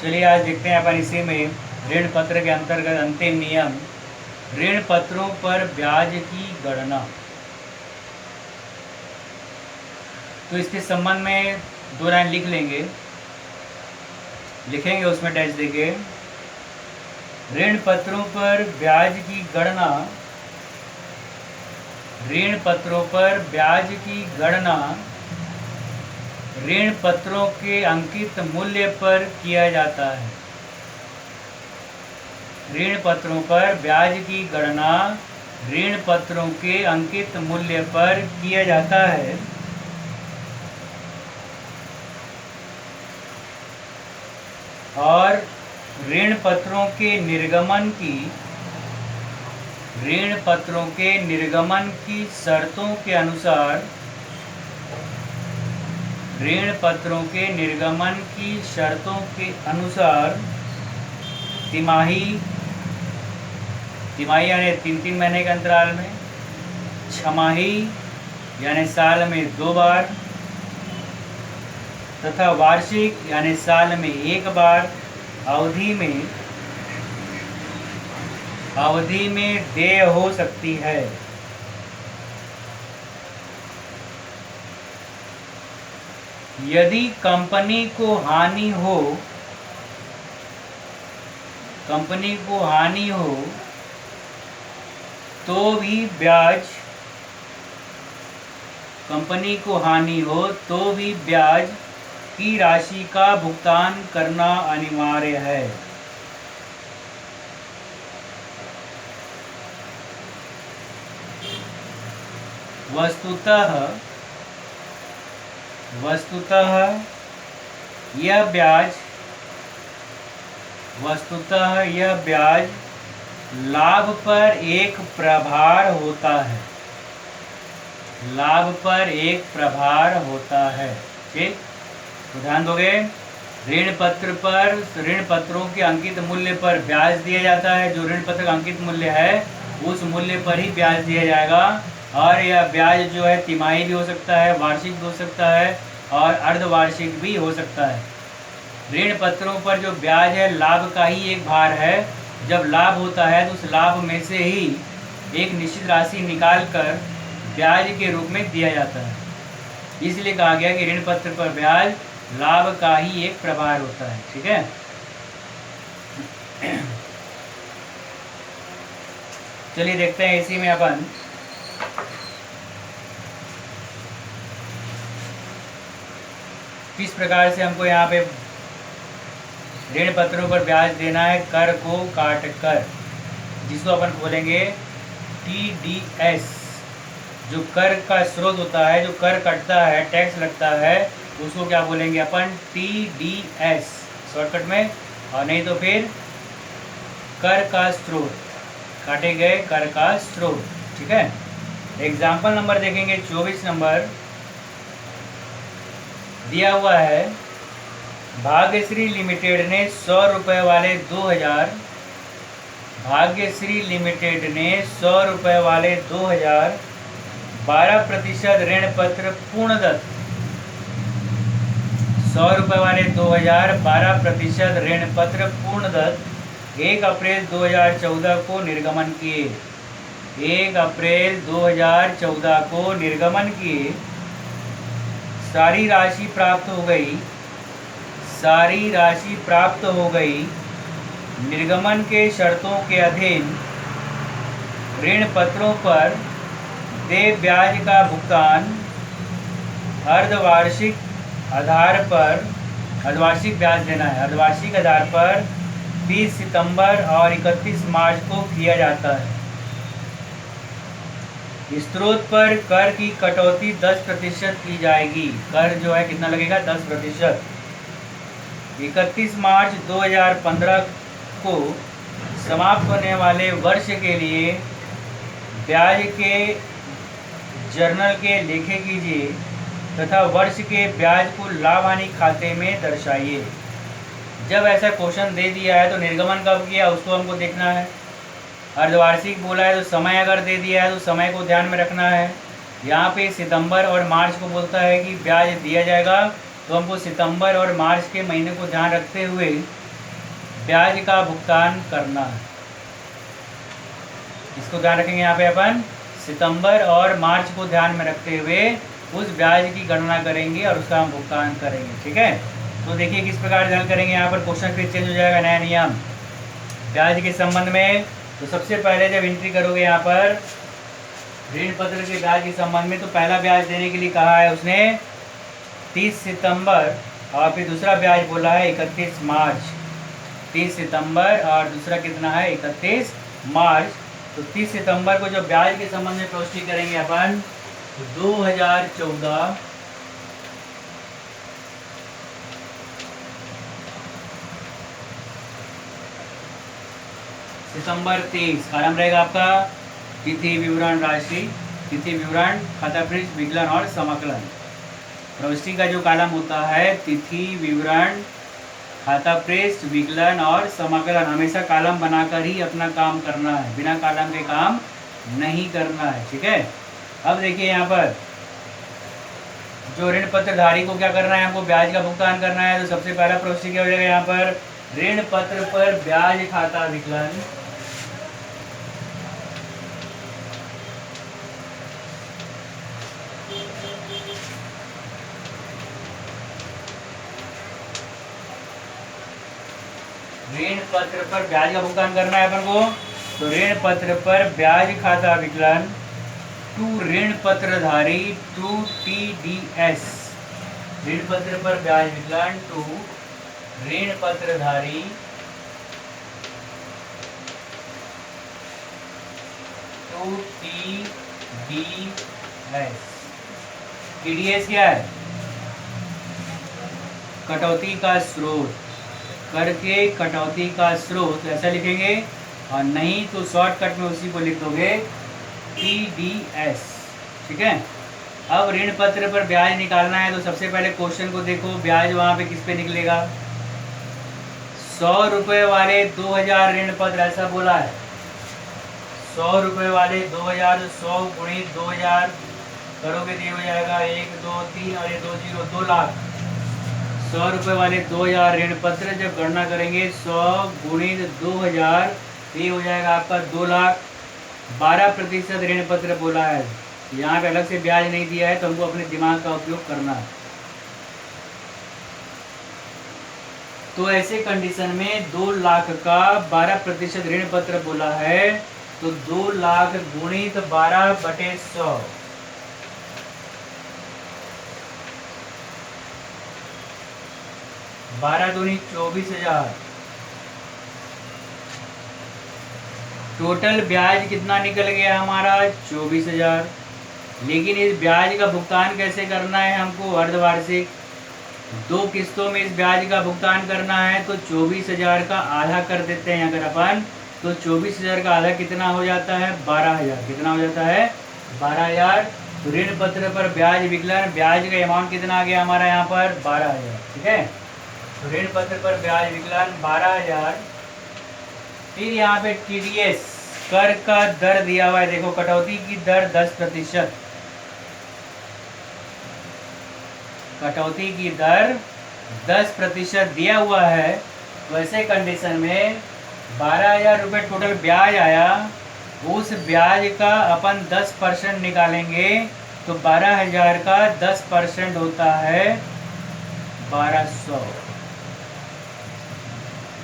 चलिए आज देखते हैं अपन इसी में ऋण पत्र के अंतर्गत अंतिम नियम, ऋण पत्रों पर ब्याज की गणना। तो इसके संबंध में 2 लाइन लिख लेंगे, लिखेंगे उसमें डैश देंगे। ऋण पत्रों पर ब्याज की गणना, ऋण पत्रों पर ब्याज की गणना ऋण पत्रों के अंकित मूल्य पर किया जाता है। ऋण पत्रों पर ब्याज की गणना ऋण पत्रों के अंकित मूल्य पर किया जाता है। और ऋण पत्रों के निर्गमन की शर्तों के अनुसार ऋण पत्रों के निर्गमन की शर्तों के अनुसार तिमाही यानी 3-3 महीने के अंतराल में, छमाही यानी साल में 2 बार तथा वार्षिक यानी साल में 1 बार अवधि में देय हो सकती है। यदि कंपनी को हानि हो तो भी ब्याज की राशि का भुगतान करना अनिवार्य है। वस्तुतः यह ब्याज लाभ पर एक प्रभार होता है। ठीक, तो ध्यान दोगे, ऋण पत्रों के अंकित मूल्य पर ब्याज दिया जाता है। जो ऋण पत्र का अंकित मूल्य है उस मूल्य पर ही ब्याज दिया जाएगा। और यह ब्याज जो है तिमाही भी हो सकता है, वार्षिक भी हो सकता है और अर्धवार्षिक भी हो सकता है। ऋण पत्रों पर जो ब्याज है लाभ का ही एक भार है। जब लाभ होता है तो उस लाभ में से ही एक निश्चित राशि निकाल कर ब्याज के रूप में दिया जाता है। इसलिए कहा गया कि ऋण पत्र पर ब्याज लाभ का ही एक प्रभार होता है। ठीक है, चलिए देखते हैं इसी में अपन किस प्रकार से हमको यहाँ पे ऋण पत्रों पर ब्याज देना है कर को काट कर, जिसको अपन बोलेंगे TDS। जो कर का स्रोत होता है, जो कर कटता है, टैक्स लगता है, उसको क्या बोलेंगे अपन? TDS शॉर्टकट में। और नहीं तो फिर कर का स्रोत, काटे गए कर का स्रोत। ठीक है, एग्जाम्पल नंबर देखेंगे 24 नंबर दिया हुआ है। भाग्यश्री लिमिटेड ने 100 रुपये वाले 2000 12% ऋण पत्र पूर्णदत्त 100 रुपये वाले 2000 12% ऋण पत्र पूर्णदत्त 1 अप्रैल 2014 को निर्गमन किए। 1 अप्रैल 2014 को निर्गमन किए। सारी राशि प्राप्त हो गई। निर्गमन के शर्तों के अधीन ऋण पत्रों पर देय ब्याज का भुगतान अर्धवार्षिक ब्याज देना है। अर्धवार्षिक आधार पर 30 सितंबर और 31 मार्च को किया जाता है। स्रोत पर कर की कटौती 10% की जाएगी। कर जो है कितना लगेगा? 10%। 31 मार्च 2015 को समाप्त होने वाले वर्ष के लिए ब्याज के जर्नल के लेखे कीजिए तथा वर्ष के ब्याज को लाभ हानि खाते में दर्शाइए। जब ऐसा क्वेश्चन दे दिया है तो निर्गमन कब किया उसको हमको देखना है। अर्धवार्षिक बोला है तो समय अगर दे दिया है तो समय को ध्यान में रखना है। यहाँ पे सितंबर और मार्च को बोलता है कि ब्याज दिया जाएगा, तो हमको सितंबर और मार्च के महीने को ध्यान रखते हुए ब्याज का भुगतान करना है। इसको ध्यान रखेंगे यहाँ पे अपन, सितंबर और मार्च को ध्यान में रखते हुए उस ब्याज की गणना करेंगे और उसका हम भुगतान करेंगे। ठीक है, तो देखिए किस प्रकार ध्यान करेंगे। यहाँ पर क्वेश्चन फिर चेंज हो जाएगा, नया नियम ब्याज के संबंध में। तो सबसे पहले जब एंट्री करोगे यहाँ पर ऋण पत्र के ब्याज के संबंध में, तो पहला ब्याज देने के लिए कहा है उसने 30 सितंबर और फिर दूसरा ब्याज बोला है 31 मार्च। 30 सितंबर और दूसरा कितना है 31 मार्च। तो 30 सितंबर को जो ब्याज के संबंध में प्रविष्टि करेंगे अपन, तो 2014 सितंबर 23 कॉलम रहेगा आपका तिथि विवरण राशि, तिथि विवरण, खाता पृष्ठ, विकलन और समाकलन। प्रविष्टि का जो कॉलम होता है तिथि विवरण, खाता पृष्ठ, विकलन और समाकलन, हमेशा कॉलम बनाकर ही अपना काम करना है, बिना कॉलम के काम नहीं करना है। ठीक है, अब देखिए यहाँ पर जो ऋण पत्रधारी को क्या करना है, हमको ब्याज का भुगतान करना है। तो सबसे पहला प्रविष्टि क्या हो जाएगा यहाँ पर, ऋण पत्र पर ब्याज खाता विकलन, ऋण पत्र पर ब्याज का भुगतान करना है अपन को। तो ऋण पत्र पर ब्याज खाता विकलन टू ऋण पत्रधारी टू TDS, ऋण पत्र पर ब्याज विकलन टू ऋण पत्रधारी टू TDS। TDS क्या है, कटौती का स्रोत, कर के कटौती का स्रोत ऐसा लिखेंगे, और नहीं तो शॉर्टकट में उसी को लिख दोगे TDS। ठीक है, अब ऋण पत्र पर ब्याज निकालना है। तो सबसे पहले क्वेश्चन को देखो, ब्याज वहां पे किस पे निकलेगा, 100 रुपये वाले 2000 ऋण पत्र ऐसा बोला है। 100 रुपये वाले 2000, 100 गुणित 2000 करोगे तो ये हो जाएगा 1 2 3 और ये 2 0, 2 लाख। 100 रुपये वाले 2000 ऋण पत्र जब गणना करेंगे 100 गुणित 2000, ये हो जाएगा आपका 2 लाख। 12% ऋण पत्र बोला है, यहाँ पे अलग से ब्याज नहीं दिया है, तो हमको अपने दिमाग का उपयोग करना है। तो ऐसे कंडीशन में 2 लाख का 12% ऋण पत्र बोला है, तो 2 लाख गुणित 12/100, 12 दूनी 24,000। टोटल ब्याज कितना निकल गया हमारा 24,000। लेकिन इस ब्याज का भुगतान कैसे करना है हमको, अर्धवार्षिक 2 किस्तों में इस ब्याज का भुगतान करना है। तो 24,000 का आधा कर देते हैं अगर अपन, तो 24,000 का आधा कितना हो जाता है 12,000। कितना हो जाता है 12,000। तो ऋण पत्र पर ब्याज विकलन, ब्याज का अमाउंट कितना आ गया हमारा यहाँ पर 12,000। ठीक है, तो ऋण पत्र पर ब्याज विकलन 12,000। फिर यहाँ पे TDS कर का दर दिया हुआ है, देखो कटौती की दर 10%, कटौती की दर 10% दिया हुआ है। तो ऐसे कंडीशन में 12,000 रुपये टोटल ब्याज आया, उस ब्याज का अपन 10% निकालेंगे, तो 12,000 का 10% होता है 1200।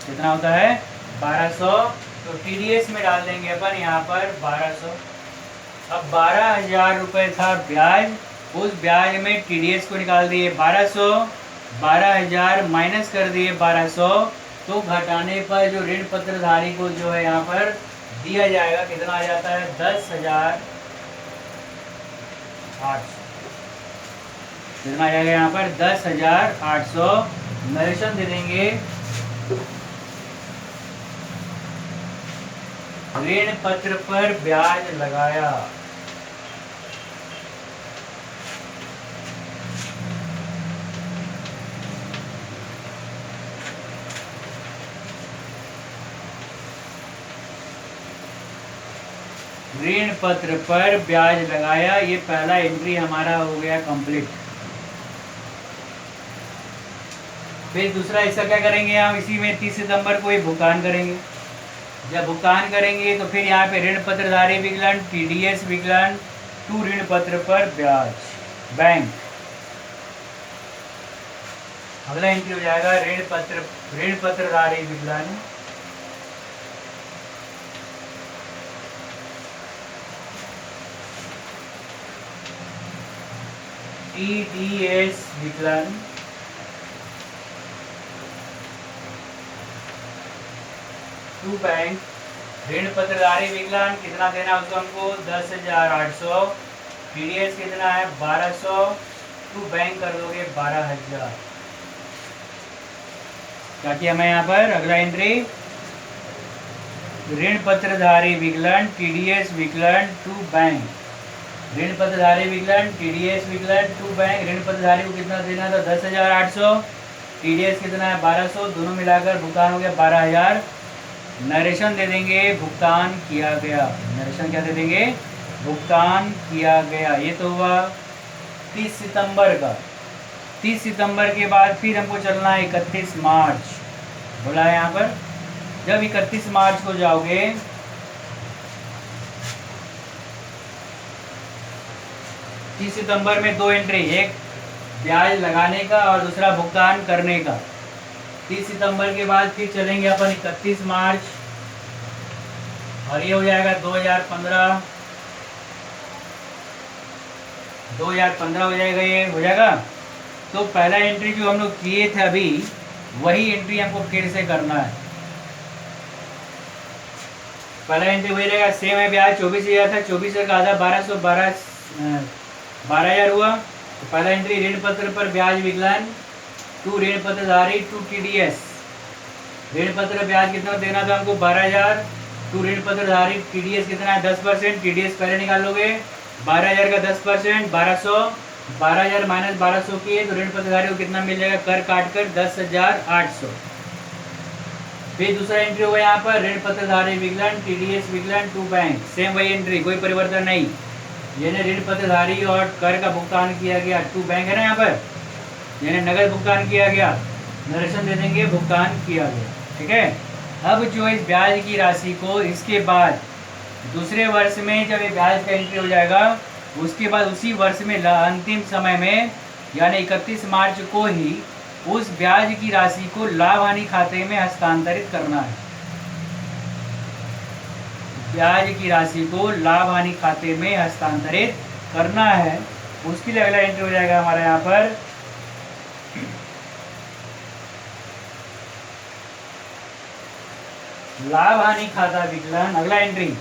कितना होता है 1200। तो TDS में डाल देंगे अपन यहाँ पर 1200। अब 12,000 रुपये था ब्याज, उस ब्याज में TDS को निकाल दिए 1200, 12,000 माइनस कर दिए 1200, तो घटाने पर जो ऋण पत्रधारी को जो है यहाँ पर दिया जाएगा कितना आ जाता है 10,800। कितना आ जाएगा यहाँ पर 10,800। नरेशन दे देंगे, ऋण पत्र पर ब्याज लगाया। ऋण पत्र पर ब्याज लगाया, ये पहला एंट्री हमारा हो गया कंप्लीट। फिर दूसरा हिस्सा क्या करेंगे हम, इसी में 30 सितंबर को ही भुगतान करेंगे। जब भुगतान करेंगे तो फिर यहाँ पे ऋण पत्रधारी विकलन TDS विकलन टू ऋण पत्र पर ब्याज बैंक। अगला एंट्री हो जाएगा ऋण पत्रधारी विकलन TDS विकलन टू बैंक। ऋण पत्रधारी विकलन कितना देना है उसको हमको 10,800। TDS कितना है 1200। टू बैंक कर दोगे 12,000। क्या किया मैं यहाँ पर, अगला एंट्री ऋण पत्रधारी विकलन TDS विकलन टू बैंक। ऋण पत्रधारी विकलन TDS विकलन टू बैंक। ऋण पत्रधारी को कितना देना था 10,800। TDS कितना है 1200। दोनों मिलाकर भुगतान हो गया 12,000। नरेशन दे देंगे भुगतान किया गया। नरेशन क्या दे देंगे, भुगतान किया गया। ये तो हुआ 30 सितंबर का। 30 सितंबर के बाद फिर हमको चलना है 31 मार्च। बोला है यहाँ पर, जब 31 मार्च को जाओगे 30 सितंबर में दो एंट्री, एक ब्याज लगाने का और दूसरा भुगतान करने का। 30 सितंबर के बाद फिर चलेंगे अपन 31 मार्च और ये हो जाएगा 2015 हो जाएगा, ये हो जाएगा। तो पहला एंट्री जो हम लोग किए थे अभी वही एंट्री हमको फिर से करना है। पहला एंट्री वही रहेगा, सेम है, ब्याज 24,000 था, 24,000 का आधा 12,000 हुआ। तो पहला एंट्री ऋण पत्र पर ब्याज विकलन टू ऋण पत्रधारी टू TDS। ऋण पत्र ब्याज कितना देना था हमको 12,000। टू ऋण पत्रधारी TDS कितना है 10%। TDS पहले निकालोगे 12,000 का 10% 1200। 12,000 माइनस 1200 किए तो ऋण पत्रधारी को कितना मिल जाएगा, कर काट कर 10,800। फिर दूसरा एंट्री होगा यहाँ पर ऋण पत्रधारी विकलन TDS विकलन टू बैंक। सेम वही एंट्री, कोई परिवर्तन नहीं। यानी ऋण पत्रधारी और कर का भुगतान किया गया, टू बैंक है ना यहाँ पर, यानी नगद भुगतान किया गया। नरेशन दे देंगे भुगतान किया गया। ठीक है। अब जो इस ब्याज की राशि को इसके बाद दूसरे वर्ष में जब ये ब्याज का एंट्री हो जाएगा उसके बाद उसी वर्ष में अंतिम समय में यानी 31 मार्च को ही उस ब्याज की राशि को लाभ हानि खाते में हस्तांतरित करना है। ब्याज की राशि को लाभ हानि खाते में हस्तांतरित करना है। उसके लिए अगला एंट्री हो जाएगा हमारा यहाँ पर लाभ हानि खाता विकलन। अगला एंट्री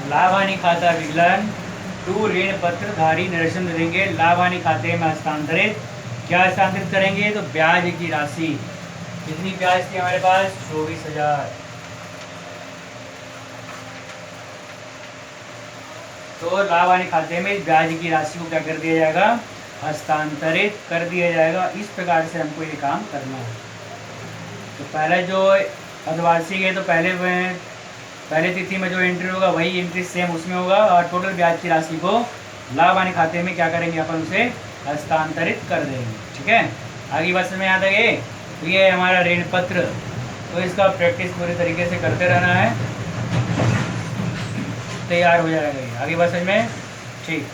लाभ हानि खाता विकलन टू ऋण पत्रधारी निरसन देंगे। लाभ हानि खाते में हस्तांतरित क्या हस्तांतरित करेंगे, तो ब्याज की राशि। कितनी ब्याज थी हमारे पास 24,000। तो लाभ हानि खाते में ब्याज की राशि को क्या कर दिया जाएगा, हस्तांतरित कर दिया जाएगा। इस प्रकार से हमको ये काम करना है। तो पहले जो अर्धवार्षिक है तो पहले तिथि में जो एंट्री होगा वही एंट्री सेम उसमें होगा और टोटल ब्याज की राशि को लाभ हानि खाते में क्या करेंगे, अपन उसे हस्तांतरित कर देंगे। ठीक है। आगे बात समझ में आ गई। तो ये हमारा ऋण पत्र, तो इसका प्रैक्टिस पूरे तरीके से करते रहना है, तैयार हो जाएगा। आगे बात समझ में, ठीक।